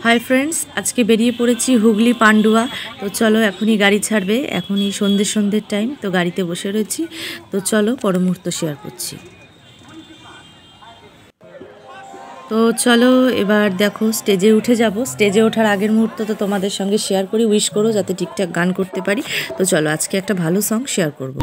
Hi friends, आज के बेरिए पड़ेছি হুগলি পান্ডুয়া। তো চলো এখনই গাড়ি ছাড়বে, এখনই সন্ধ্যের টাইম। তো গাড়িতে বসে রয়েছি। তো চলো পর মুহূর্ত শেয়ার করছি। তো চলো এবার দেখো স্টেজে উঠে যাব। স্টেজে ওঠার আগের মুহূর্ত তো তোমাদের সঙ্গে শেয়ার করি, উইশ করো যাতে ঠিকঠাক গান করতে পারি। তো চলো আজকে একটা ভালো সং শেয়ার করব।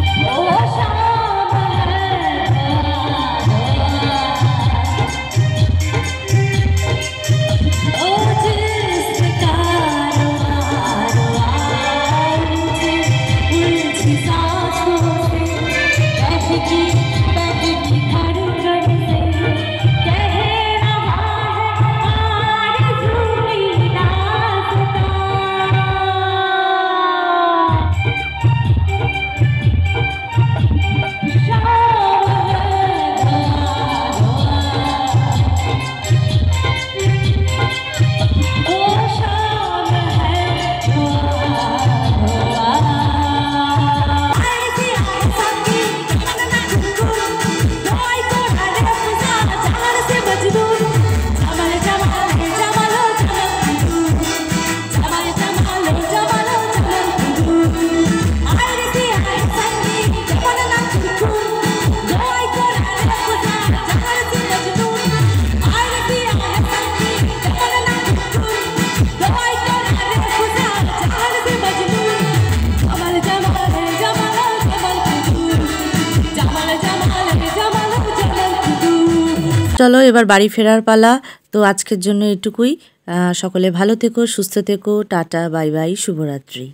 চলো এবার বাড়ি ফেরার পালা। তো আজকের জন্য এটুকুই। সকলে ভালো থেকো, সুস্থ থেকো। টাটা, বাই বাই, শুভরাত্রি।